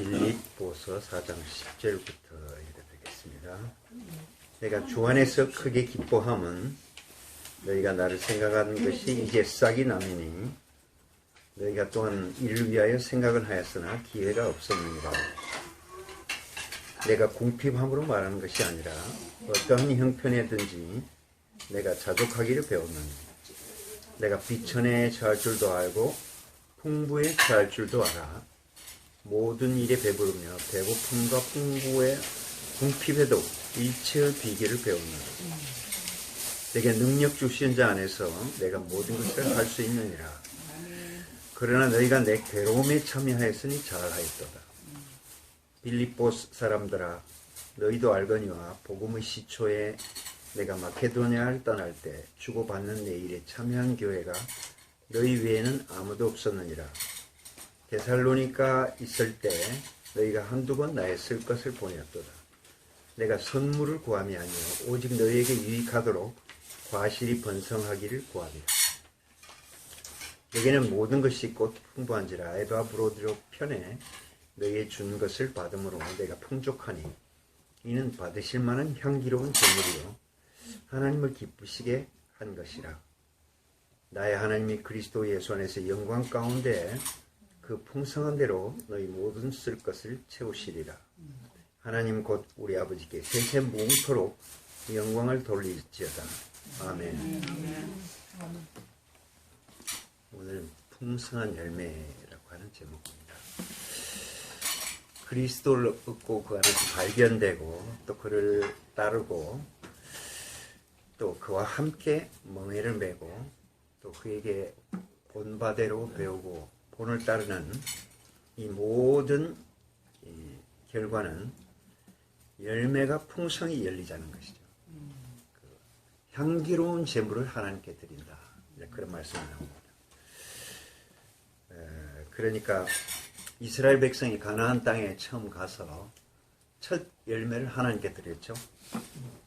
빌립보서 4장 10절부터 읽어드리겠습니다. 내가 주 안에서 크게 기뻐함은 너희가 나를 생각하는 것이 이제 싹이 나미니 너희가 또한 이를 위하여 생각을 하였으나 기회가 없었느니라. 내가 궁핍함으로 말하는 것이 아니라 어떠한 형편에든지 내가 자족하기를 배웠느니 내가 비천에 처할 줄도 알고 풍부에 처할 줄도 알아. 모든 일에 배부르며 배고픔과 풍부에 궁핍에도 일체의 비결을 배웠느니라. 내게 능력 주시는 자 안에서 내가 모든 것을 할 수 있느니라. 그러나 너희가 내 괴로움에 참여하였으니 잘하였도다. 빌립보 사람들아, 너희도 알거니와 복음의 시초에 내가 마케도니아를 떠날 때 주고받는 내 일에 참여한 교회가 너희 외에는 아무도 없었느니라. 데살로니가 있을 때 너희가 한두 번 나의 쓸 것을 보냈도다. 내가 선물을 구함이 아니요 오직 너희에게 유익하도록 과실이 번성하기를 구하리라. 내게는 모든 것이 곧 풍부한지라 에바브로디로 편에 너희에 준 것을 받음으로 내가 풍족하니 이는 받으실 만한 향기로운 제물이요 하나님을 기쁘시게 한 것이라. 나의 하나님이 그리스도 예수 안에서 영광 가운데 그 풍성한 대로 너희 모든 쓸 것을 채우시리라. 하나님 곧 우리 아버지께 세세 무궁토록 영광을 돌릴지어다. 아멘. 오늘은 풍성한 열매라고 하는 제목입니다. 그리스도를 얻고 그 안에서 발견되고 또 그를 따르고 또 그와 함께 멍에를 메고 또 그에게 본바대로 배우고 본을 따르는 이 모든 결과는 열매가 풍성히 열리자는 것이죠. 향기로운 제물을 하나님께 드린다. 그런 말씀을 나옵니다. 그러니까 이스라엘 백성이 가나안 땅에 처음 가서 첫 열매를 하나님께 드렸죠.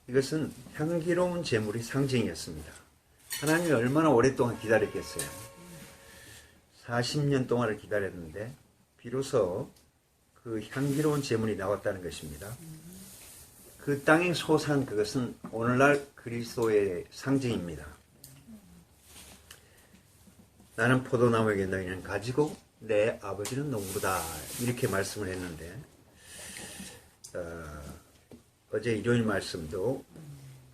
이것은 향기로운 제물의 상징이었습니다. 하나님이 얼마나 오랫동안 기다렸겠어요. 40년 동안을 기다렸는데 비로소 그 향기로운 제물이 나왔다는 것입니다. 그 땅에 솟은 그것은 오늘날 그리스도의 상징입니다. 나는 포도나무에게 너희는 가지고 내 아버지는 농부다 이렇게 말씀을 했는데 어제 일요일 말씀도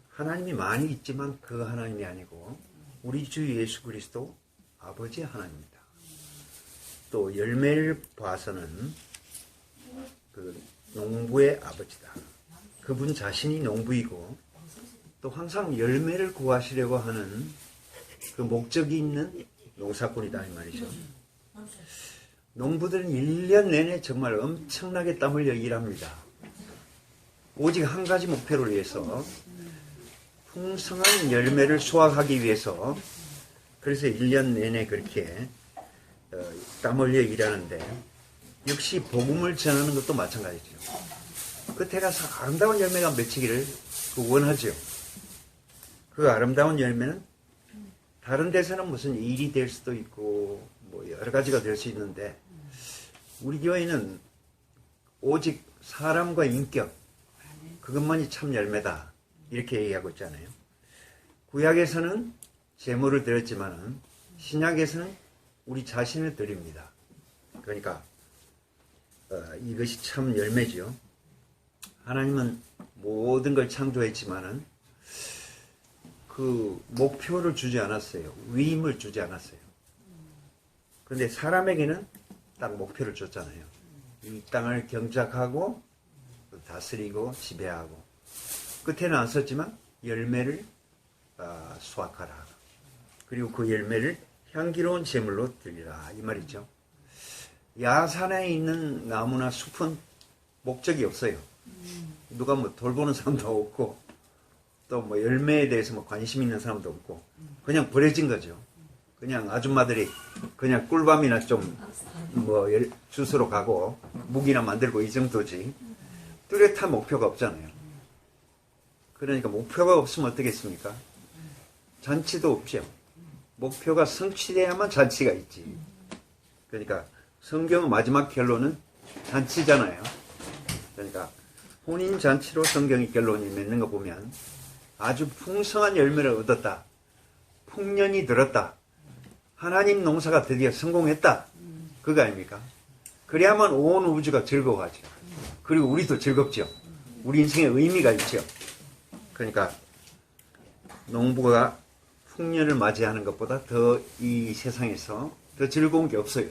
하나님이 많이 있지만 그 하나님이 아니고 우리 주 예수 그리스도 아버지 하나님입니다. 또 열매를 봐서는 그 농부의 아버지다. 그분 자신이 농부이고 또 항상 열매를 구하시려고 하는 그 목적이 있는 농사꾼이다 이 말이죠. 농부들은 1년 내내 정말 엄청나게 땀 흘려 일합니다. 오직 한 가지 목표를 위해서 풍성한 열매를 수확하기 위해서 그래서 1년 내내 그렇게 땀 흘려 일하는데 역시 복음을 전하는 것도 마찬가지죠. 끝에 가서 아름다운 열매가 맺히기를 원하죠. 그 아름다운 열매는 다른 데서는 무슨 일이 될 수도 있고 뭐 여러 가지가 될 수 있는데 우리 교회는 오직 사람과 인격 그것만이 참 열매다 이렇게 얘기하고 있잖아요. 구약에서는 제물을 드렸지만은 신약에서는 우리 자신을 드립니다. 그러니까 이것이 참 열매죠. 하나님은 모든 걸 창조했지만은 그 목표를 주지 않았어요. 위임을 주지 않았어요. 그런데 사람에게는 딱 목표를 줬잖아요. 이 땅을 경작하고 다스리고 지배하고 끝에는 안 썼지만 열매를 수확하라. 그리고 그 열매를 향기로운 제물로 드리라 이 말이죠. 야산에 있는 나무나 숲은 목적이 없어요. 누가 뭐 돌보는 사람도 없고 또 뭐 열매에 대해서 뭐 관심 있는 사람도 없고 그냥 버려진 거죠. 그냥 아줌마들이 그냥 꿀밤이나 좀 뭐 주스러 가고 무기나 만들고 이 정도지 뚜렷한 목표가 없잖아요. 그러니까 목표가 없으면 어떻겠습니까? 잔치도 없죠. 목표가 성취돼야만 잔치가 있지. 그러니까 성경의 마지막 결론은 잔치잖아요. 그러니까 혼인잔치로 성경이 결론이 맺는 거 보면 아주 풍성한 열매를 얻었다. 풍년이 들었다. 하나님 농사가 드디어 성공했다. 그거 아닙니까? 그래야만 온 우주가 즐거워하죠. 그리고 우리도 즐겁죠. 우리 인생에 의미가 있죠. 그러니까 농부가 풍년을 맞이하는 것보다 더 이 세상에서 더 즐거운 게 없어요.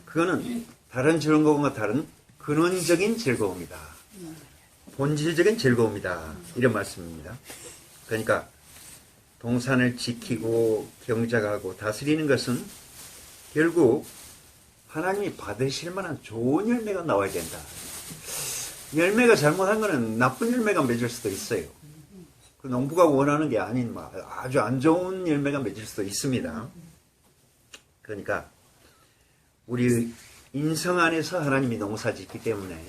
그거는 다른 즐거움과 다른 근원적인 즐거움이다. 본질적인 즐거움이다. 이런 말씀입니다. 그러니까 동산을 지키고 경작하고 다스리는 것은 결국 하나님이 받으실 만한 좋은 열매가 나와야 된다. 열매가 잘못한 거는 나쁜 열매가 맺을 수도 있어요. 그 농부가 원하는 게 아닌 아주 안 좋은 열매가 맺을 수도 있습니다. 그러니까 우리 인성 안에서 하나님이 농사 짓기 때문에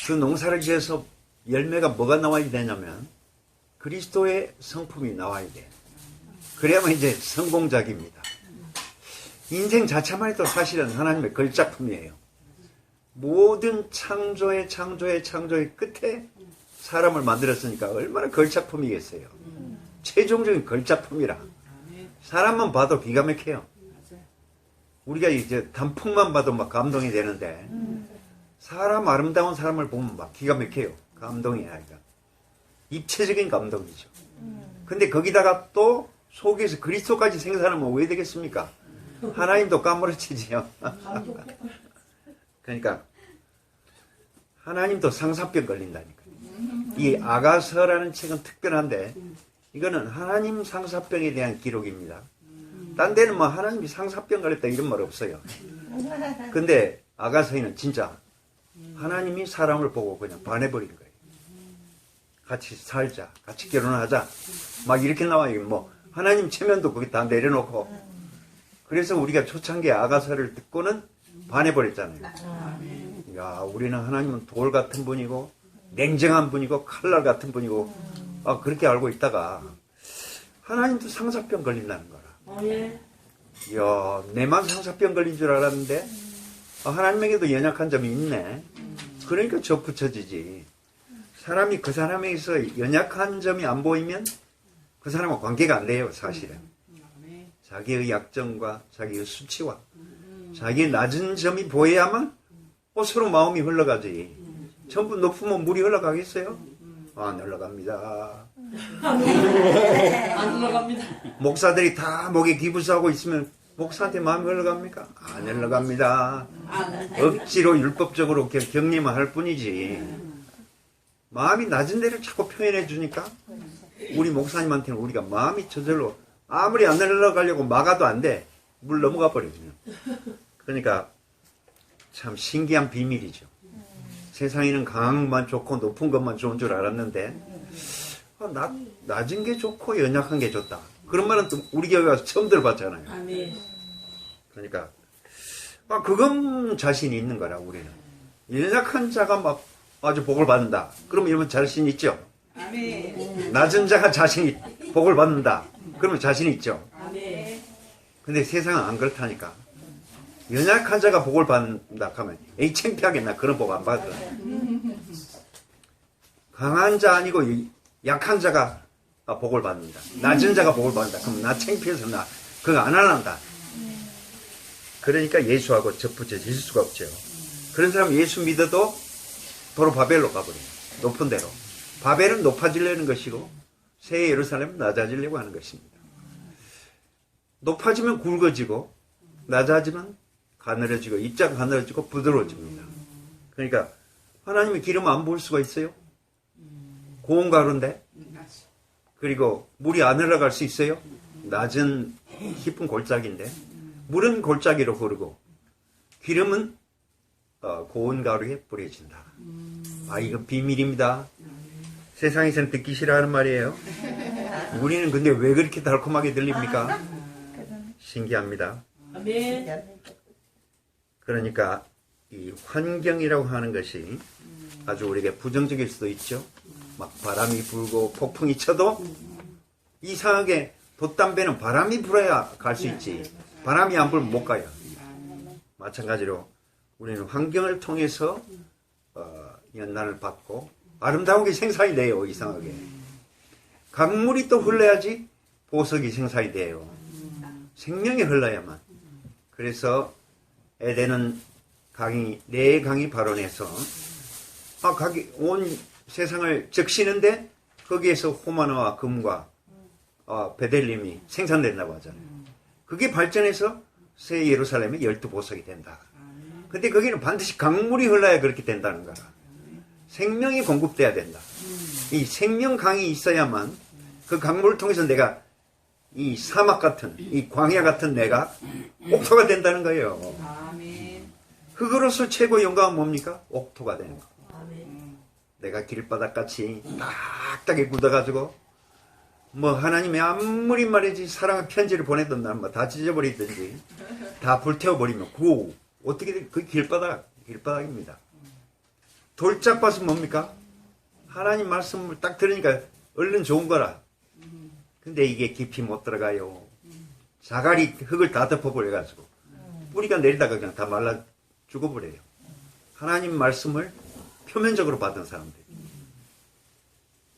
그 농사를 지어서 열매가 뭐가 나와야 되냐면 그리스도의 성품이 나와야 돼. 그래야만 이제 성공작입니다. 인생 자체만 해도 사실은 하나님의 걸작품이에요. 모든 창조의 끝에 사람을 만들었으니까 얼마나 걸작품이겠어요. 최종적인 걸작품이라. 사람만 봐도 기가 막혀요. 우리가 이제 단풍만 봐도 막 감동이 되는데 사람 아름다운 사람을 보면 막 기가 막혀요. 감동이 아니라 입체적인 감동이죠. 근데 거기다가 또 속에서 그리스도까지 생산하면 왜 되겠습니까? 하나님도 까무러치지요. 그러니까 하나님도 상사병 걸린다니까요. 이 아가서라는 책은 특별한데 이거는 하나님 상사병에 대한 기록입니다. 딴 데는 뭐 하나님이 상사병 걸렸다 이런 말 없어요. 근데 아가서에는 진짜 하나님이 사람을 보고 그냥 반해버린 거예요. 같이 살자, 같이 결혼하자, 막 이렇게 나와요. 뭐 하나님 체면도 거기 다 내려놓고. 그래서 우리가 초창기 아가서를 듣고는 반해버렸잖아요. 야, 우리는 하나님은 돌 같은 분이고 냉정한 분이고 칼날 같은 분이고 그렇게 알고 있다가 하나님도 상사병 걸린다는 거라. 이야, 내만 상사병 걸린 줄 알았는데 하나님에게도 연약한 점이 있네. 그러니까 접붙여지지. 사람이 그 사람에게서 연약한 점이 안 보이면 그 사람과 관계가 안 돼요, 사실은. 자기의 약점과 자기의 수치와 자기의 낮은 점이 보여야만 서로 마음이 흘러가지. 전부 높으면 물이 흘러가겠어요? 안 흘러갑니다. 안 흘러갑니다. 목사들이 다 목에 기부사하고 있으면 목사한테 마음이 흘러갑니까? 안 흘러갑니다. 억지로 율법적으로 격리만 할 뿐이지. 마음이 낮은 데를 자꾸 표현해 주니까 우리 목사님한테는 우리가 마음이 저절로 아무리 안 흘러가려고 막아도 안 돼. 물 넘어가 버리거든요. 그러니까 참 신기한 비밀이죠. 세상에는 강한 것만 좋고 높은 것만 좋은 줄 알았는데 낮은 게 좋고 연약한 게 좋다. 그런 말은 또 우리 교회 와서 처음 들어봤잖아요. 그러니까 그건 자신이 있는 거라 우리는. 연약한 자가 막 아주 복을 받는다. 그럼 이러면 자신 있죠? 낮은 자가 자신이 복을 받는다. 그러면 자신 있죠? 근데 세상은 안 그렇다니까. 연약한 자가 복을 받는다 하면 에이 창피하게 나 그런 복 안 받거든. 강한 자 아니고 약한 자가 복을 받는다. 낮은 자가 복을 받는다. 그럼 나 창피해서 나 그거 안 하란다. 그러니까 예수하고 접붙여질 수가 없죠. 그런 사람 예수 믿어도 도로 바벨로 가버려요. 높은 데로. 바벨은 높아지려는 것이고 새 예루살렘은 낮아지려고 하는 것입니다. 높아지면 굵어지고 낮아지면 가늘어지고 입자가 가늘어지고 부드러워집니다. 그러니까 하나님의 기름 안 부을 수가 있어요? 고운 가루인데 그리고 물이 안 흘러갈 수 있어요? 낮은 깊은 골짜기인데 물은 골짜기로 흐르고 기름은 고운 가루에 뿌려진다. 이거 비밀입니다. 세상에서는 듣기 싫어하는 말이에요. 우리는 근데 왜 그렇게 달콤하게 들립니까? 신기합니다. 그러니까 이 환경이라고 하는 것이 아주 우리에게 부정적일 수도 있죠. 막 바람이 불고 폭풍이 쳐도 이상하게 돛담배는 바람이 불어야 갈 수 있지. 바람이 안 불면 못 가요. 마찬가지로 우리는 환경을 통해서 연단을 받고 아름다운 게 생산이 돼요. 이상하게. 강물이 또 흘러야지 보석이 생산이 돼요. 생명이 흘러야만. 그래서 에덴은 강이, 네 강이 발원해서 온 세상을 적시는데 거기에서 호마노와 금과 베델림이 생산된다고 하잖아요. 그게 발전해서 새 예루살렘의 12보석이 된다. 근데 거기는 반드시 강물이 흘러야 그렇게 된다는 거라. 생명이 공급돼야 된다. 이 생명강이 있어야만 그 강물을 통해서 내가 이 사막 같은, 이 광야 같은 내가 옥토가 된다는 거예요. 흙으로서 최고 영광은 뭡니까? 옥토가 되는 거. 내가 길바닥같이 딱딱하게 굳어가지고 뭐 하나님이 아무리 말이지 사랑의 편지를 보내던 날 뭐 다 찢어버리든지 다 불태워버리면 그 어떻게 돼? 그 길바닥입니다. 돌짝밭은 뭡니까? 하나님 말씀을 딱 들으니까 얼른 좋은 거라. 근데 이게 깊이 못 들어가요. 자갈이 흙을 다 덮어버려가지고 뿌리가 내리다가 그냥 다 말라 죽어버려요. 하나님 말씀을 표면적으로 받은 사람들.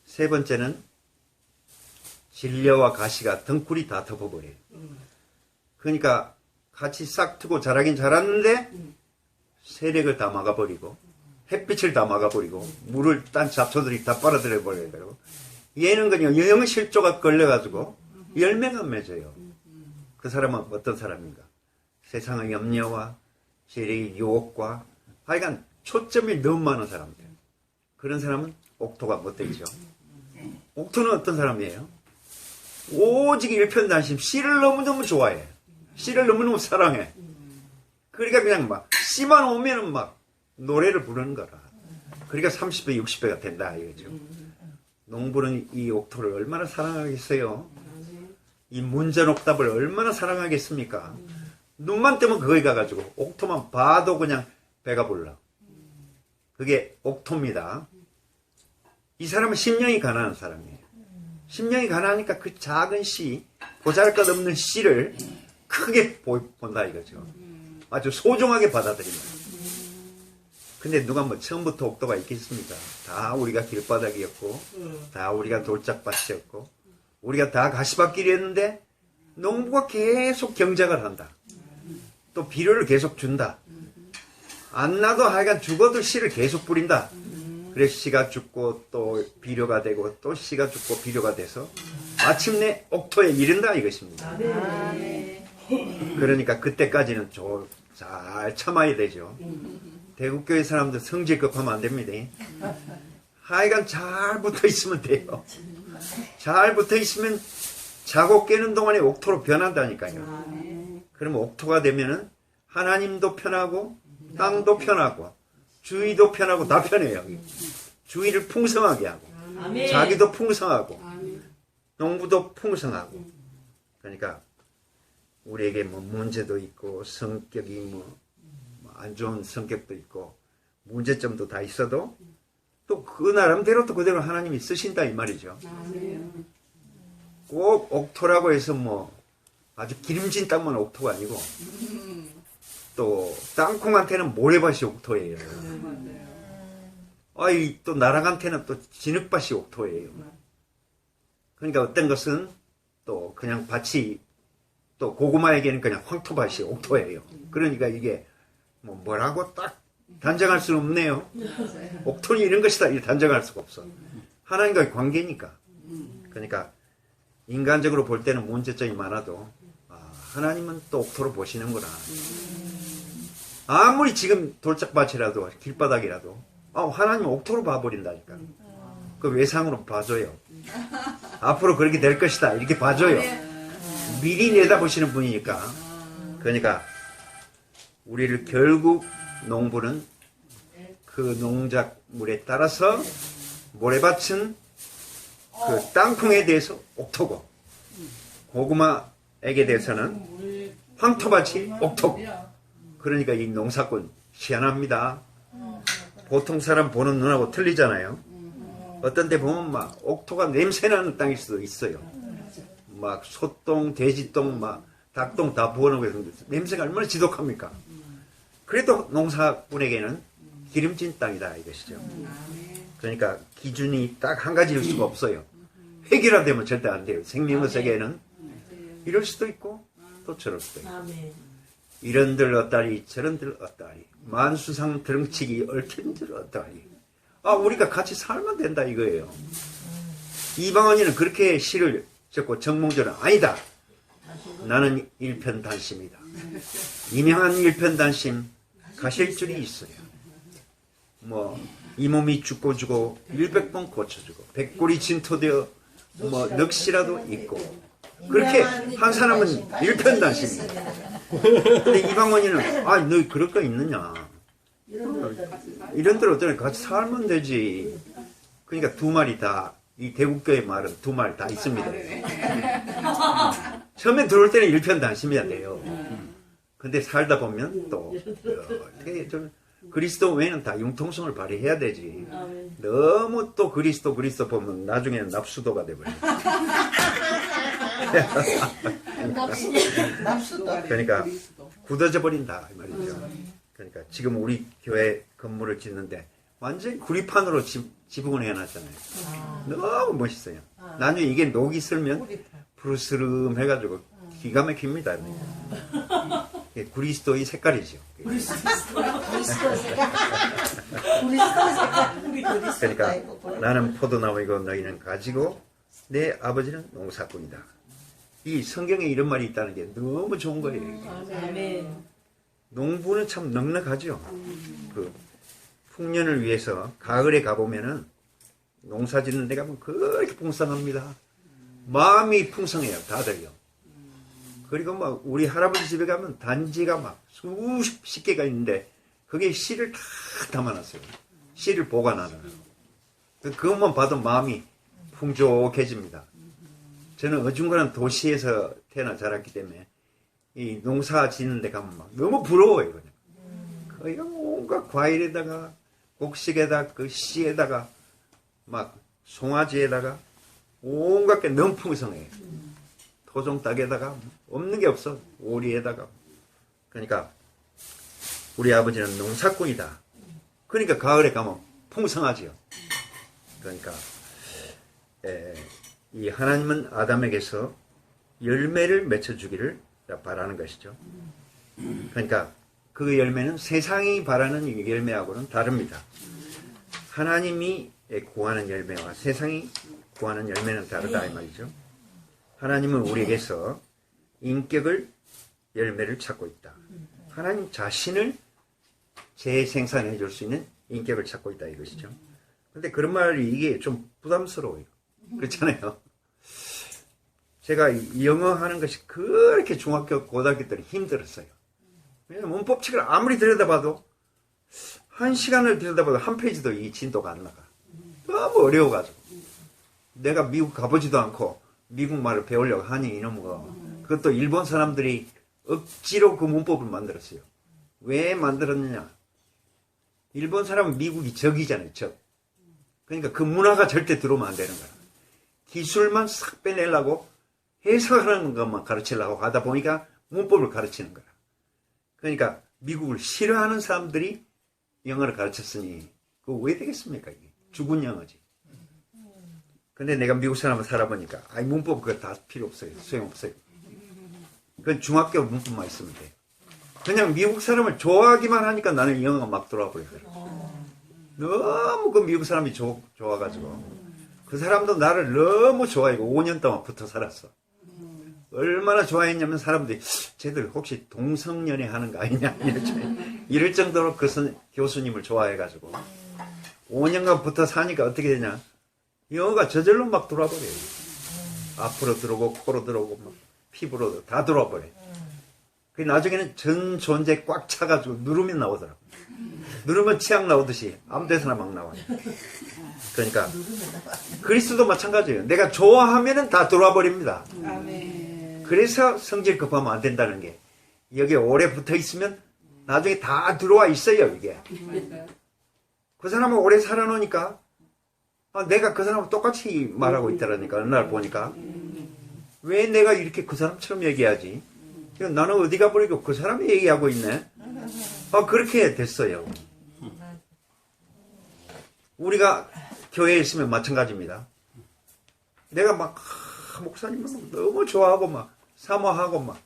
세 번째는 진려와 가시가 덩굴이 다 덮어버려요. 그러니까 같이 싹 트고 자라긴 자랐는데 세력을 다 막아버리고 햇빛을 다 막아버리고 물을 딴 잡초들이 다 빨아들여 버려요. 얘는 그냥 영실조가 걸려가지고 열매가 맺어요. 그 사람은 어떤 사람인가? 세상의 염려와 세력의 유혹과 하여간 초점이 너무 많은 사람들. 그런 사람은 옥토가 못 되죠. 옥토는 어떤 사람이에요? 오직 일편단심, 씨를 너무너무 좋아해. 씨를 너무너무 사랑해. 그러니까 그냥 막 씨만 오면은 막 노래를 부르는 거라. 그러니까 30배, 60배가 된다 이거죠. 농부는 이 옥토를 얼마나 사랑하겠어요? 이 문전옥답을 얼마나 사랑하겠습니까? 눈만 뜨면 그거에 가가지고 옥토만 봐도 그냥 배가 불러. 그게 옥토입니다. 이 사람은 심령이 가난한 사람이에요. 심령이 가난하니까 그 작은 씨, 보잘것없는 씨를 크게 본다 이거죠. 아주 소중하게 받아들인다. 근데 누가 뭐 처음부터 옥토가 있겠습니까? 다 우리가 길바닥이었고 다 우리가 돌짝밭이었고 우리가 다 가시밭길이었는데 농부가 계속 경작을 한다. 또 비료를 계속 준다. 안 나도 하여간 죽어도 씨를 계속 뿌린다. 그래서 씨가 죽고 또 비료가 되고 또 씨가 죽고 비료가 돼서 마침내 옥토에 이른다 이것입니다. 그러니까 그때까지는 잘 참아야 되죠. 대국교회 사람들 성질 급하면 안 됩니다. 하여간 잘 붙어 있으면 돼요. 잘 붙어 있으면 자고 깨는 동안에 옥토로 변한다니까요. 그러면 옥토가 되면은 하나님도 편하고 땅도 편하고 주위도 편하고 다 편해요. 주위를 풍성하게 하고 자기도 풍성하고 농부도 풍성하고. 그러니까 우리에게 뭐 문제도 있고 성격이 뭐 안 좋은 성격도 있고 문제점도 다 있어도 또 그 나름대로 또 그대로 하나님이 쓰신다 이 말이죠. 꼭 옥토라고 해서 뭐 아주 기름진 땅만 옥토가 아니고 또 땅콩한테는 모래밭이 옥토예요. 아이 또 나락한테는 또 진흙밭이 옥토예요. 그러니까 어떤 것은 또 그냥 밭이 또 고구마에게는 그냥 황토밭이 옥토예요. 그러니까 이게 뭐라고 딱 단정할 수는 없네요. 옥토는 이런 것이다 이렇게 단정할 수가 없어. 하나님과의 관계니까. 그러니까 인간적으로 볼 때는 문제점이 많아도 하나님은 또 옥토로 보시는구나. 아무리 지금 돌짝밭이라도 길바닥이라도 하나님은 옥토로 봐버린다니까. 그 외상으로 봐줘요. 앞으로 그렇게 될 것이다 이렇게 봐줘요. 미리 내다보시는 분이니까. 그러니까 우리를 결국 농부는 그 농작물에 따라서 모래밭은 그 땅콩에 대해서 옥토고 고구마에게 대해서는 황토밭이 옥토고. 그러니까 이 농사꾼 희한합니다. 보통 사람 보는 눈하고 틀리잖아요. 어떤 데 보면 막 옥토가 냄새나는 땅일 수도 있어요. 막 소똥, 돼지똥, 막 닭똥 다 부어놓고 있는데 냄새가 얼마나 지독합니까? 그래도 농사꾼에게는 기름진 땅이다 이것이죠. 그러니까 기준이 딱 한 가지일 수가 없어요. 획일화되면 절대 안 돼요. 생명의 세계에는 이럴 수도 있고 또 저럴 수도 있고. 아멘. 이런들 어따리 저런들 어따리 만수상 드렁치기 얽힌들 어따리. 아, 우리가 같이 살면 된다 이거예요. 이방원이는 그렇게 시를 적고 정몽주는 아니다. 나는 일편단심이다. 이명한 일편단심 가실 줄이 있어요. 뭐 이 몸이 죽고 주고 100번 고쳐주고 백골이 진토되어 뭐 넋이라도 있고 그렇게 한 사람은 일편단심이다. 근데 이방원이는 아, 너 그럴 거 있느냐. 이런들 어쩌네 같이 살면 되지. 그러니까 두 말이 다, 이 대국교의 말은 두 말 다 있습니다. 처음에 들어올 때는 일편단심이야 돼요. 근데 살다 보면 또 어떻게 좀 그리스도 외에는 다 융통성을 발휘해야 되지. 아멘. 너무 또 그리스도 보면 나중에는 납수도가 돼버려. 납수도. 그러니까 굳어져 버린다 이 말이죠. 그러니까 지금 우리 교회 건물을 짓는데 완전히 구리판으로 지붕을 해놨잖아요. 너무 멋있어요. 나중에 이게 녹이 슬면 푸르스름 해가지고 기가 막힙니다. 이게 그리스도의 색깔이죠. 그러니까 나는 포도나무이고 너희는 가지고 내 아버지는 농사꾼이다. 이 성경에 이런 말이 있다는 게 너무 좋은 거예요. 아멘. 농부는 참 넉넉하죠. 그 풍년을 위해서 가을에 가보면은 농사 짓는 데 가면 그렇게 풍성합니다. 마음이 풍성해요, 다들요. 그리고 막 우리 할아버지 집에 가면 단지가 막 수십 개가 있는데 거기에 씨를 다 담아놨어요. 씨를 보관하는. 그것만 봐도 마음이 풍족해집니다. 저는 어중간한 도시에서 태어나 자랐기 때문에 이 농사 짓는 데 가면 막 너무 부러워요, 그냥. 거의 온갖 과일에다가 곡식에다가 그 씨에다가 막 송아지에다가 온갖 게 너무 풍성해요. 토종닭에다가 없는 게 없어. 오리에다가. 그러니까 우리 아버지는 농사꾼이다. 그러니까 가을에 가면 풍성하지요. 그러니까 이 하나님은 아담에게서 열매를 맺혀주기를 바라는 것이죠. 그러니까 그 열매는 세상이 바라는 열매하고는 다릅니다. 하나님이 구하는 열매와 세상이 구하는 열매는 다르다 이 말이죠. 하나님은 우리에게서 인격을 열매를 찾고 있다. 하나님 자신을 재생산해 줄 수 있는 인격을 찾고 있다 이것이죠. 근데 그런 말이 이게 좀 부담스러워요. 그렇잖아요. 제가 영어 하는 것이 그렇게 중학교, 고등학교 때는 힘들었어요. 왜냐면 문법책을 아무리 들여다봐도 한 시간을 들여다봐도 한 페이지도 이 진도가 안 나가. 너무 어려워가지고. 내가 미국 가보지도 않고 미국 말을 배우려고 하니 이놈 거. 그것도 일본 사람들이 억지로 그 문법을 만들었어요. 왜 만들었느냐? 일본 사람은 미국이 적이잖아요, 적. 그러니까 그 문화가 절대 들어오면 안 되는 거야. 기술만 싹 빼내려고 해석하는 것만 가르치려고 하다 보니까 문법을 가르치는 거야. 그러니까 미국을 싫어하는 사람들이 영어를 가르쳤으니 그거 왜 되겠습니까? 이게 죽은 영어지. 근데 내가 미국 사람을 살아보니까 아이 문법 그거 다 필요 없어요. 소용없어요. 그건 중학교 문법만 있으면 돼요. 그냥 미국 사람을 좋아하기만 하니까 나는 영어가 막 들어와 버리더라고요. 너무 그 미국 사람이 좋아가지고 그 사람도 나를 너무 좋아하고 5년 동안 붙어 살았어. 얼마나 좋아했냐면 사람들이 쟤들 혹시 동성연애 하는 거 아니냐 이럴 정도로 그 교수님을 좋아해가지고 5년간 붙어 사니까 어떻게 되냐, 영어가 저절로 막 들어와 버려요. 앞으로 들어오고 코로 들어오고 막 피부로 다 들어와 버려요. 그 나중에는 전 존재 꽉 차가지고 누르면 나오더라고. 누르면 치약 나오듯이 아무 데서나 막 나와요. 그러니까 그리스도 마찬가지예요. 내가 좋아하면은 다 들어와 버립니다. 그래서 성질 급하면 안 된다는 게, 여기 오래 붙어 있으면 나중에 다 들어와 있어요, 이게. 그 사람은 오래 살아놓으니까 내가 그 사람하고 똑같이 말하고 있다라니까. 어느 날 보니까 왜 내가 이렇게 그 사람처럼 얘기하지? 나는 어디 가버리고 그 사람이 얘기하고 있네. 그렇게 됐어요. 우리가 교회에 있으면 마찬가지입니다. 내가 막 목사님을 너무 좋아하고 막 사모하고 막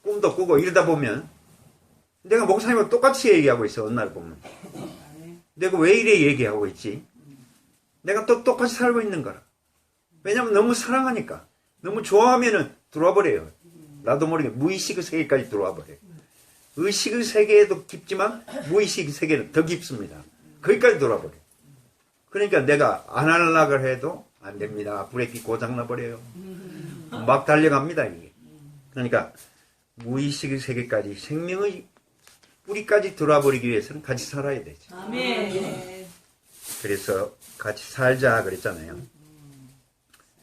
꿈도 꾸고 이러다 보면 내가 목사님과 똑같이 얘기하고 있어. 어느 날 보면 내가 왜 이래 얘기하고 있지? 내가 또 똑같이 살고 있는 거라. 왜냐면 너무 사랑하니까. 너무 좋아하면은 들어와 버려요. 나도 모르게 무의식의 세계까지 들어와 버려요. 의식의 세계에도 깊지만 무의식의 세계는 더 깊습니다. 거기까지 들어와 버려요. 그러니까 내가 안 하려고 해도 안 됩니다. 브레이크 고장나 버려요. 막 달려갑니다, 이게. 그러니까 무의식의 세계까지 생명의 뿌리까지 들어와 버리기 위해서는 같이 살아야 되죠. 아멘. 그래서 같이 살자 그랬잖아요.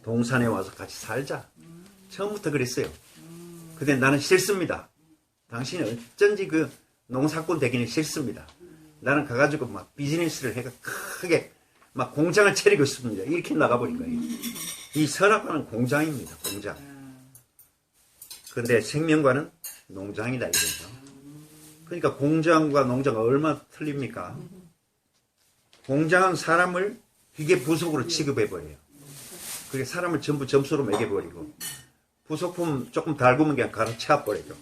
동산에 와서 같이 살자. 처음부터 그랬어요. 근데 나는 싫습니다. 당신이 어쩐지 그 농사꾼 되기는 싫습니다. 나는 가가지고 막 비즈니스를 해가 크게 막 공장을 차리고 싶습니다. 이렇게 나가버린 거예요. 이 선악과는 공장입니다. 공장. 근데 생명과는 농장이다 이거죠. 그러니까 공장과 농장가 얼마나 틀립니까? 공장은 사람을 기계 부속으로 취급해버려요. 그게 사람을 전부 점수로 매겨버리고 부속품 조금 달구면 그냥 가로채버리죠.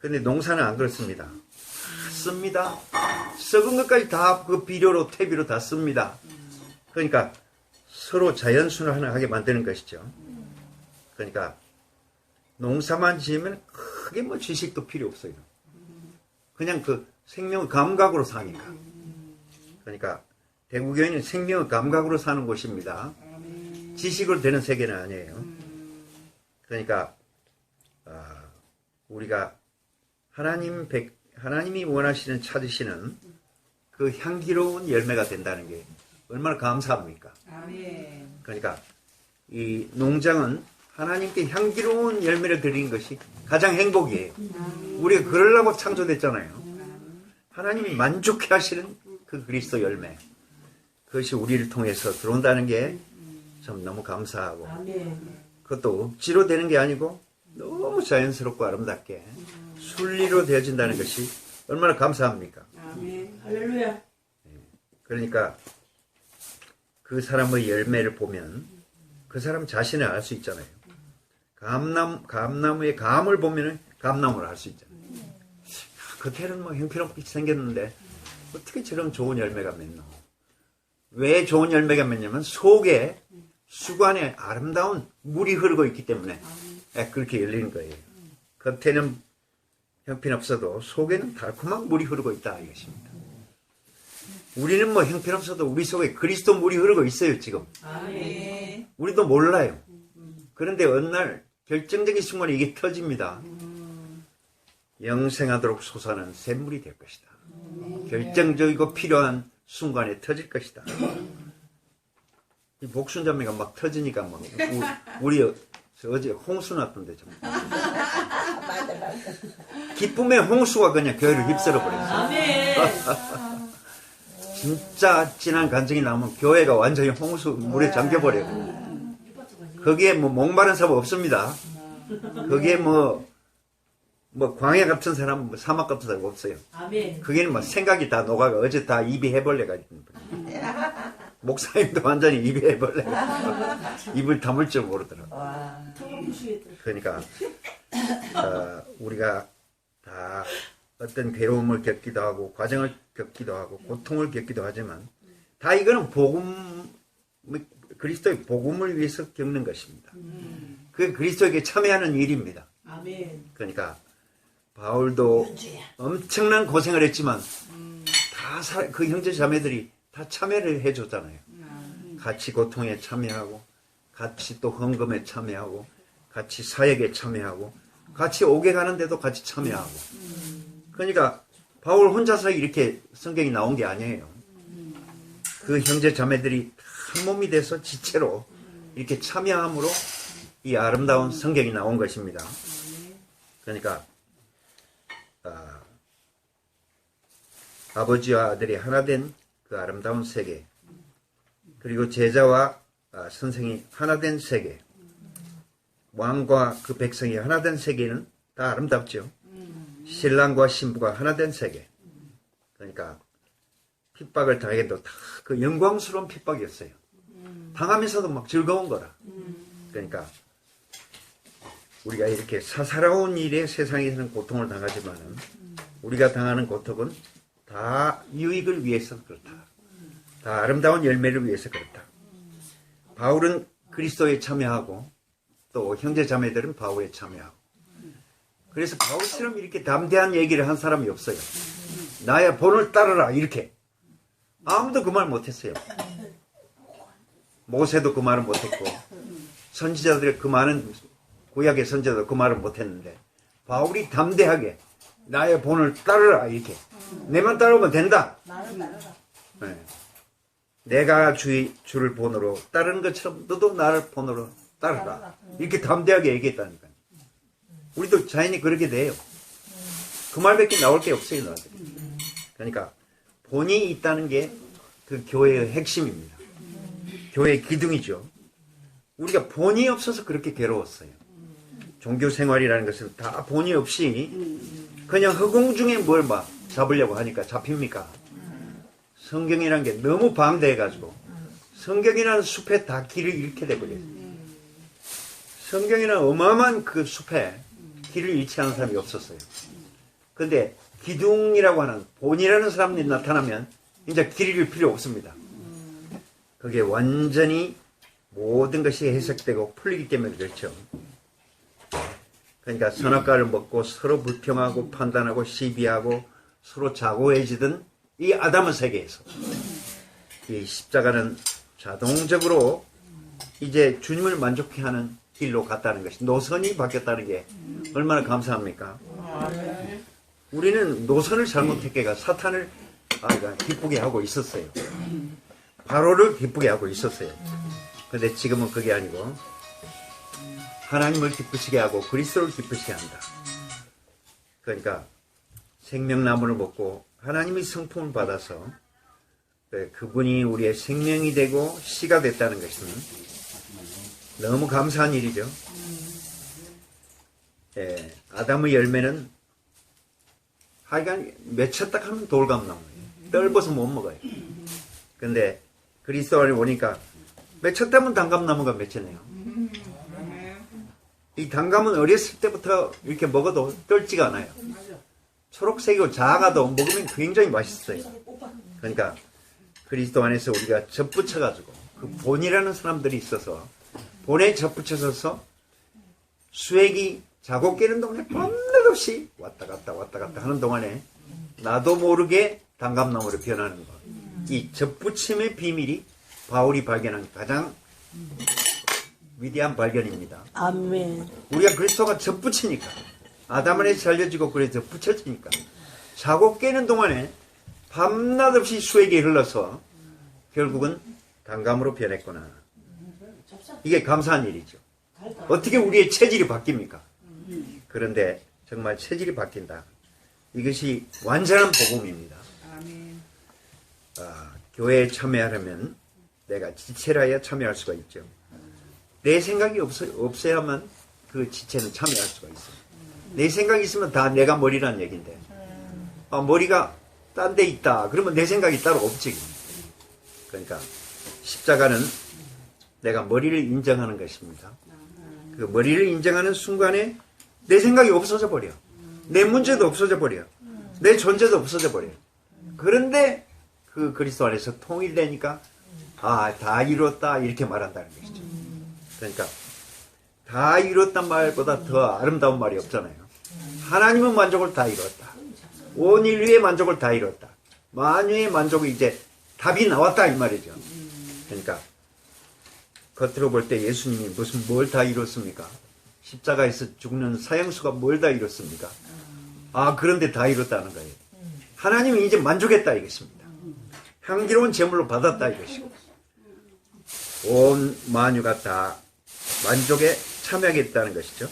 근데 농사는 안 그렇습니다. 다 씁니다. 썩은 것까지 다 그 비료로 퇴비로 다 씁니다. 그러니까 서로 자연순환하게 만드는 것이죠. 그러니까 농사만 지으면 크게 뭐 지식도 필요 없어요. 그냥 그 생명 감각으로 사니까. 그러니까 대구교회는 생명의 감각으로 사는 곳입니다. 지식으로 되는 세계는 아니에요. 그러니까 우리가 하나님이 원하시는 찾으시는 그 향기로운 열매가 된다는 게 얼마나 감사합니까? 그러니까 이 농장은 하나님께 향기로운 열매를 드리는 것이 가장 행복이에요. 우리가 그러려고 창조됐잖아요. 하나님이 만족해 하시는 그 그리스도 열매. 그것이 우리를 통해서 들어온다는 게 참 너무 감사하고 그것도 억지로 되는 게 아니고 너무 자연스럽고 아름답게 순리로 되어진다는 것이 얼마나 감사합니까? 할렐루야. 그러니까 그 사람의 열매를 보면 그 사람 자신을 알 수 있잖아요. 감나무의 감을 보면 감나무를 알 수 있잖아요. 겉에는 뭐 형편없게 생겼는데 어떻게 저런 좋은 열매가 맺노? 왜 좋은 열매가 맺냐면 속에 수관에 아름다운 물이 흐르고 있기 때문에 그렇게 열리는 거예요. 겉에는 형편없어도 속에는 달콤한 물이 흐르고 있다 이것입니다. 우리는 뭐 형편없어도 우리 속에 그리스도 물이 흐르고 있어요 지금. 우리도 몰라요. 그런데 어느 날 결정적인 순간에 이게 터집니다. 영생하도록 솟아나는 샘물이 될 것이다. 결정적이고 필요한 순간에 터질 것이다. 이 복순자매가 막 터지니까 막 우리 어제 홍수 났던데 정말. 기쁨의 홍수가 그냥 교회를 휩쓸어 버렸어요. 진짜 진한 감정이 나오면 교회가 완전히 홍수 물에 잠겨버려요. 거기에 뭐 목마른 사람 없습니다. 거기에 뭐 광야 같은 사람, 뭐 사막 같은 사람 없어요. 거기는 뭐 생각이 다 녹아가 어제 다 입이 해벌레가 있는 거예요. 목사님도 완전히 입이 해벌레가 입을 다물 줄 모르더라고요. 그러니까 우리가 다 어떤 괴로움을 겪기도 하고 과정을 겪기도 하고 고통을 겪기도 하지만 다 이거는 그리스도의 복음을 위해서 겪는 것입니다. 그 그리스도에게 참여하는 일입니다. 그러니까 바울도 엄청난 고생을 했지만 다 그 형제 자매들이 다 참여를 해줬잖아요. 같이 고통에 참여하고 같이 또 헌금에 참여하고 같이 사역에 참여하고 같이 옥에 가는데도 같이 참여하고. 그러니까 바울 혼자서 이렇게 성경이 나온 게 아니에요. 그 형제 자매들이 한 몸이 돼서 지체로 이렇게 참여함으로 이 아름다운 성경이 나온 것입니다. 그러니까 아버지와 아들이 하나 된 그 아름다운 세계, 그리고 제자와 선생이 하나 된 세계, 왕과 그 백성이 하나 된 세계는 다 아름답죠. 신랑과 신부가 하나 된 세계, 그러니까 핍박을 당해도 다 그 영광스러운 핍박이었어요. 당하면서도 막 즐거운 거라. 그러니까 우리가 이렇게 사사로운 일에 세상에서는 고통을 당하지만은 우리가 당하는 고통은 다 유익을 위해서 그렇다. 다 아름다운 열매를 위해서 그렇다. 바울은 그리스도에 참여하고 또 형제 자매들은 바울에 참여하고 그래서 바울처럼 이렇게 담대한 얘기를 한 사람이 없어요. 나의 본을 따르라 이렇게 아무도 그 말 못했어요. 모세도 그 말은 못했고 선지자들의 그 많은 구약의 선지자도 그 말은 못했는데 바울이 담대하게 나의 본을 따르라 이렇게 내만 따르면 된다. 네. 내가 주를 본으로 따르는 것처럼 너도 나를 본으로 따르라 이렇게 담대하게 얘기했다니까요. 우리도 자연히 그렇게 돼요. 그 말밖에 나올 게 없어요. 너한테. 그러니까 본이 있다는 게 그 교회의 핵심입니다. 교회의 기둥이죠. 우리가 본이 없어서 그렇게 괴로웠어요. 종교 생활이라는 것은 다 본이 없이 그냥 허공 중에 뭘 막 잡으려고 하니까 잡힙니까? 성경이라는 게 너무 방대해가지고 성경이라는 숲에 다 길을 잃게 돼버려요. 성경이라는 어마어마한 그 숲에 길을 잃지 않은 사람이 없었어요. 근데 기둥이라고 하는 본이라는 사람이 나타나면 이제 길 잃을 필요 없습니다. 그게 완전히 모든 것이 해석되고 풀리기 때문에 그렇죠. 그러니까 선악과를 먹고 서로 불평하고 판단하고 시비하고 서로 자고해지던 이 아담의 세계에서 이 십자가는 자동적으로 이제 주님을 만족해 하는 길로 갔다는 것이 노선이 바뀌었다는 게 얼마나 감사합니까? 우리는 노선을 잘못했게가 사탄을 기쁘게 하고 있었어요. 바로를 기쁘게 하고 있었어요. 근데 지금은 그게 아니고 하나님을 기쁘시게 하고 그리스도를 기쁘시게 한다. 그러니까 생명나무를 먹고 하나님의 성품을 받아서 그분이 우리의 생명이 되고 씨가 됐다는 것은 너무 감사한 일이죠. 예, 아담의 열매는 하여간 맺혔다 하면 돌감나무예요. 떫어서 못 먹어요. 근데 그리스도 안에 오니까 맺혔다면 단감나무가 맺혔네요. 이 단감은 어렸을 때부터 이렇게 먹어도 떨지가 않아요. 초록색이고 작아도 먹으면 굉장히 맛있어요. 그러니까 그리스도 안에서 우리가 접붙여가지고 그 본이라는 사람들이 있어서 본에 접붙여서 수액이 자고 깨는 동안에 밤낮없이 왔다 갔다 하는 동안에 나도 모르게 단감나무로 변하는 것. 이 접붙임의 비밀이 바울이 발견한 가장 위대한 발견입니다. 아멘. 우리가 그리스도가 접붙이니까 아담 안에서 잘려지고 그래서 붙여지니까 자고 깨는 동안에 밤낮 없이 수액이 흘러서 결국은 단감으로 변했구나. 이게 감사한 일이죠. 어떻게 우리의 체질이 바뀝니까? 그런데 정말 체질이 바뀐다. 이것이 완전한 복음입니다. 교회에 참여하려면 내가 지체라야 참여할 수가 있죠. 내 생각이 없어야만 그 지체는 참여할 수가 있어요. 내 생각이 있으면 다 내가 머리란 얘기인데 머리가 딴 데 있다 그러면 내 생각이 따로 없지. 그러니까 십자가는 내가 머리를 인정하는 것입니다. 그 머리를 인정하는 순간에 내 생각이 없어져 버려. 내 문제도 없어져 버려. 내 존재도 없어져 버려. 그런데 그 그리스도 안에서 통일되니까 다 이뤘다 이렇게 말한다는 것이죠. 그러니까 다 이뤘단 말보다 더 아름다운 말이 없잖아요. 하나님은 만족을 다 이뤘다. 온 인류의 만족을 다 이뤘다. 만유의 만족이 이제 답이 나왔다 이 말이죠. 그러니까 겉으로 볼 때 예수님이 무슨 뭘 다 이뤘습니까? 십자가에서 죽는 사형수가 뭘 다 이뤘습니까? 그런데 다 이뤘다는 거예요. 하나님이 이제 만족했다 이것입니다. 향기로운 제물로 받았다 이것이고 온 만유가 다 만족에 참여하겠다는 것이죠.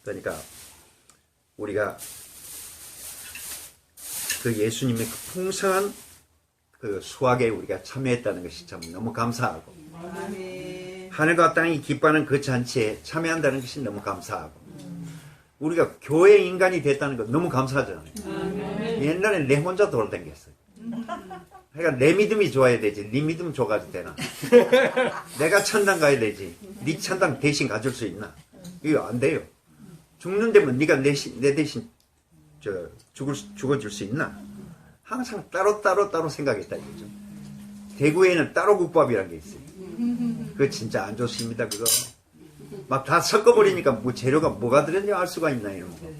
그러니까 우리가 그 예수님의 그 풍성한 그 수확에 우리가 참여했다는 것이 참 너무 감사하고 하늘과 땅이 기뻐하는 그 잔치에 참여한다는 것이 너무 감사하고 우리가 교회 인간이 됐다는 것 너무 감사하잖아요. 옛날에 내 혼자 돌아다녔어요. 그러니까 내 믿음이 좋아야 되지. 네 믿음 줘가지고 되나? 내가 천당 가야 되지. 네 천당 대신 가줄 수 있나? 이거 안 돼요. 죽는데면 네가 내 대신 죽어줄 수 있나? 항상 따로 생각했다 이거죠. 대구에는 따로 국밥이라는 게 있어요. 그거 진짜 안 좋습니다. 그거 막 다 섞어버리니까 뭐 재료가 뭐가 들었는지 알 수가 있나 이런 거.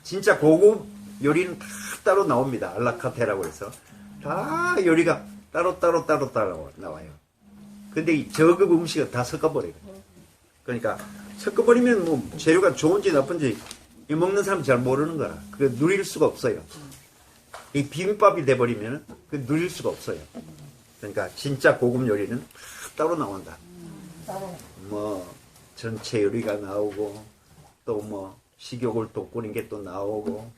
진짜 고급 요리는 다 따로 나옵니다. 알라카테라고 해서 다 요리가 따로 나와요. 근데 이 저급 음식은 다 섞어버려요. 그러니까 섞어버리면 뭐 재료가 좋은지 나쁜지 이 먹는 사람이 잘 모르는 거라. 그거 누릴 수가 없어요. 이 비빔밥이 돼버리면 그 누릴 수가 없어요. 그러니까 진짜 고급 요리는 다 따로 나온다. 뭐 전체 요리가 나오고 또 뭐 식욕을 돋구는 게 또 나오고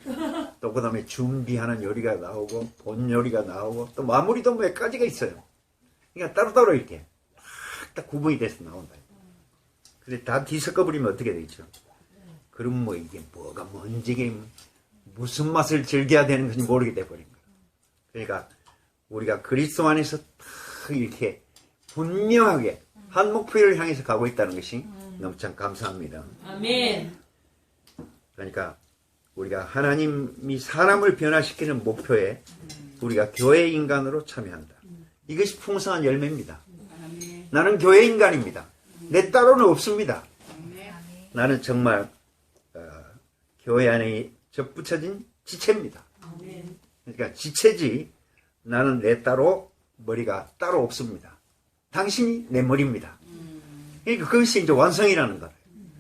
또 그 다음에 준비하는 요리가 나오고 본 요리가 나오고 또 마무리도 몇 가지가 있어요. 그러니까 따로따로 이렇게 딱 구분이 돼서 나온다. 근데 다 뒤섞어버리면 어떻게 되죠? 그럼 뭐 이게 뭐가 뭔지 이게 무슨 맛을 즐겨야 되는 건지 모르게 돼버린 거예요. 그러니까 우리가 그리스도 안에서 딱 이렇게 분명하게 한 목표를 향해서 가고 있다는 것이 너무 참 감사합니다. 아멘. 그러니까 우리가 하나님이 사람을 변화시키는 목표에 우리가 교회 인간으로 참여한다. 이것이 풍성한 열매입니다. 나는 교회 인간입니다. 내 따로는 없습니다. 나는 정말 교회 안에 접붙여진 지체입니다. 그러니까 지체지 나는 내 따로 머리가 따로 없습니다. 당신이 내 머리입니다. 그러니까 그것이 이제 완성이라는 거예요.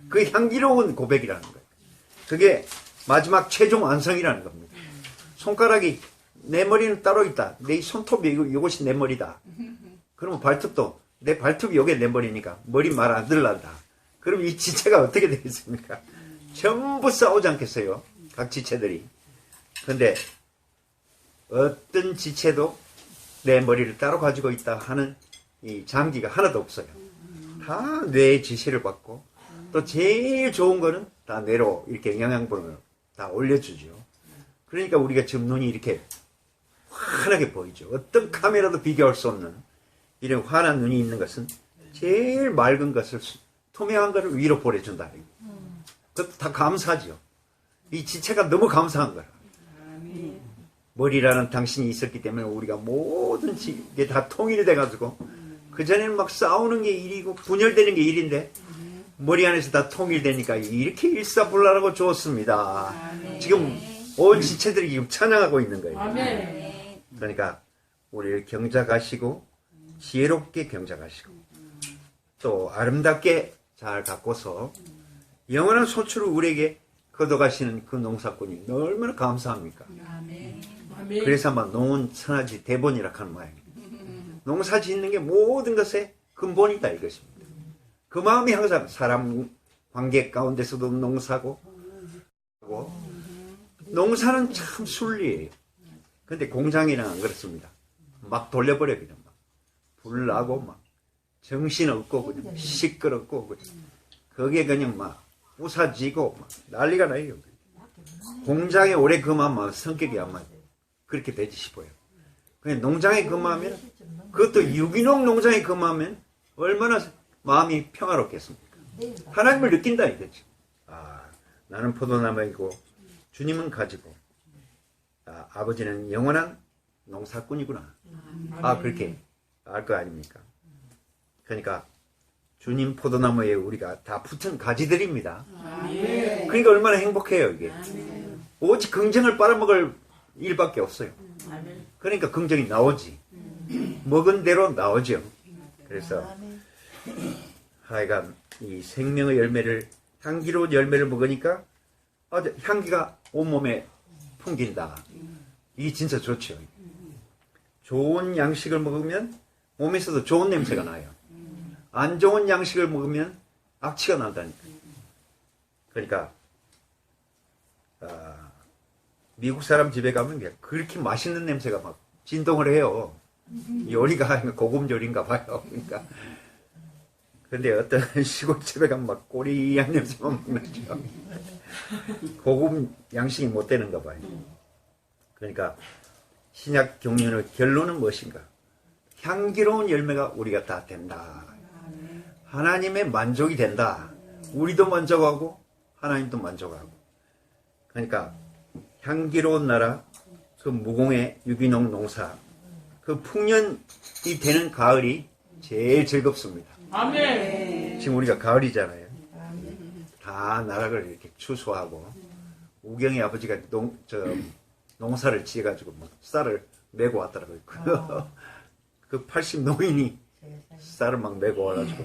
그 향기로운 고백이라는 거예요. 그게 마지막 최종 완성이라는 겁니다. 손가락이 내 머리는 따로 있다. 내 손톱이 이것이 내 머리다. 그러면 발톱도 내 발톱이 이게 내 머리니까 머리 말 안 들란다. 그럼 이 지체가 어떻게 되겠습니까? 전부 싸우지 않겠어요? 각 지체들이. 근데 어떤 지체도 내 머리를 따로 가지고 있다 하는 이 장기가 하나도 없어요. 다 뇌의 지시를 받고 또 제일 좋은 거는 다 뇌로 이렇게 영양분을 다 올려주죠. 그러니까 우리가 지금 눈이 이렇게 환하게 보이죠. 어떤 카메라도 비교할 수 없는 이런 환한 눈이 있는 것은 제일 맑은 것을 투명한 것을 위로 보내준다. 그것도 다 감사하죠. 이 지체가 너무 감사한 거라. 머리라는 당신이 있었기 때문에 우리가 모든 게 다 통일이 돼가지고 그전에는 막 싸우는 게 일이고 분열되는 게 일인데 머리 안에서 다 통일되니까 이렇게 일사불란하고 좋습니다. 지금 온 지체들이 지금 찬양하고 있는 거예요. 아멘. 그러니까 우리를 경작하시고 지혜롭게 경작하시고 또 아름답게 잘 가꿔서 영원한 소출을 우리에게 거둬가시는 그 농사꾼이 얼마나 감사합니까? 아멘. 그래서 아마 농은 천하지 대본이라 하는 모양입니다. 농사 짓는 게 모든 것의 근본이다 이것입니다. 그 마음이 항상 사람 관계 가운데서도 농사고 농사는 참 순리예요. 근데 공장이는 안 그렇습니다. 막 돌려버려 그냥 막 불나고 막 정신없고 그냥 시끄럽고 그냥 거기에 그냥 막 부사지고 막 난리가 나요. 공장에 오래 근무하면 성격이 아마 그렇게 되지 싶어요. 그냥 농장에 근무하면 그것도 유기농 농장에 근무하면 얼마나 마음이 평화롭겠습니까? 하나님을 느낀다 이거지. 아, 나는 포도나무이고 주님은 가지고 아버지는 영원한 농사꾼이구나. 아, 그렇게 알 거 아닙니까? 그러니까 주님 포도나무에 우리가 다 붙은 가지들입니다. 그러니까 얼마나 행복해요 이게. 오직 긍정을 빨아먹을 일밖에 없어요. 그러니까 긍정이 나오지. 먹은 대로 나오죠. 그래서 하여간 이 생명의 열매를 향기로운 열매를 먹으니까 향기가 온몸에 풍긴다. 이게 진짜 좋죠. 좋은 양식을 먹으면 몸에서도 좋은 냄새가 나요. 안 좋은 양식을 먹으면 악취가 난다니까. 그러니까 미국 사람 집에 가면 그렇게 맛있는 냄새가 막 진동을 해요. 요리가 고급 요리인가 봐요. 그러니까 근데 어떤 시골집에 가면 막 꼬리한 냄새만 나죠. 고급 양식이 못 되는가 봐요. 그러니까 신약 경륜의 결론은 무엇인가? 향기로운 열매가 우리가 다 된다. 하나님의 만족이 된다. 우리도 만족하고 하나님도 만족하고. 그러니까 향기로운 나라, 그 무공의 유기농 농사, 그 풍년이 되는 가을이 제일 즐겁습니다. 아멘. 지금 우리가 가을이잖아요. 다 나락을 이렇게 추수하고 우경이 아버지가 농사를 지어가지고 뭐 쌀을 메고 왔더라고요. 그 80 노인이 쌀을 막 메고 와가지고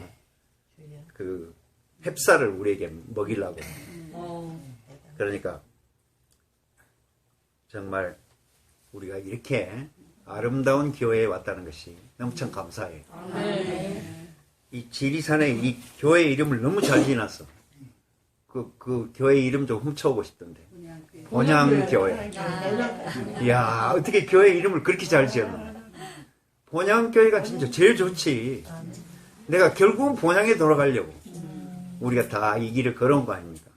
그 햅쌀을 우리에게 먹이려고. 그러니까 정말 우리가 이렇게 아름다운 교회에 왔다는 것이 너무 참 감사해요. 이 지리산에 이 교회 이름을 너무 잘 지어놨어. 그 교회 이름 좀 훔쳐오고 싶던데. 본향교회. 이야, 어떻게 교회 이름을 그렇게 잘 지었나. 본향교회가 진짜 제일 좋지. 내가 결국은 본향에 돌아가려고. 우리가 다 이 길을 걸어온 거 아닙니까?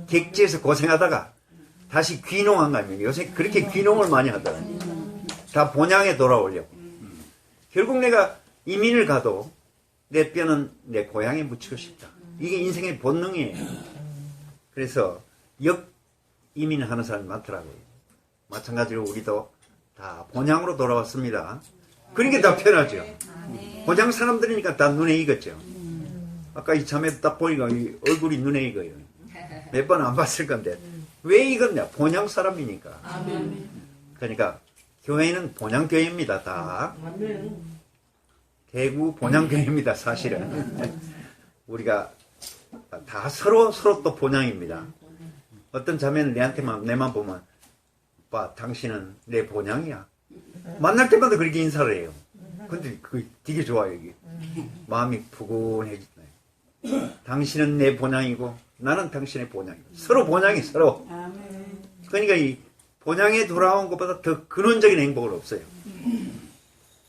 객지에서 고생하다가 다시 귀농한 거 아닙니까? 요새 그렇게 귀농을 많이 하더라고요. 다 본향에 돌아오려고. 결국 내가 이민을 가도 내 뼈는 내 고향에 묻히고 싶다. 이게 인생의 본능이에요. 그래서 이민하는 사람이 많더라고요. 마찬가지로 우리도 다 본향으로 돌아왔습니다. 그러니까 다 편하죠. 본향 사람들이니까 다 눈에 익었죠. 아까 이 자매 딱 보니까 이 얼굴이 눈에 익어요. 몇 번 안 봤을 건데 왜 익었냐? 본향 사람이니까. 그러니까 교회는 본향교회입니다. 다. 대구 본향교회입니다. 사실은. 우리가 다 서로 또 본향입니다. 어떤 자매는 내만 보면 오빠 당신은 내 본향이야. 만날 때마다 그렇게 인사를 해요. 근데 그게 되게 좋아요. 이게. 마음이 푸근해지잖아요. 당신은 내 본향이고 나는 당신의 본향이고 서로 본향이 서로. 그러니까 이 본향에 돌아온 것보다 더 근원적인 행복은 없어요.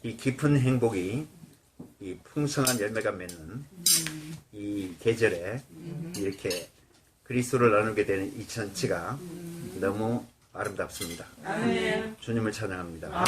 이 깊은 행복이 이 풍성한 열매가 맺는 이 계절에 이렇게 그리스도를 나누게 되는 이 전치가 너무 아름답습니다. 주님을 찬양합니다.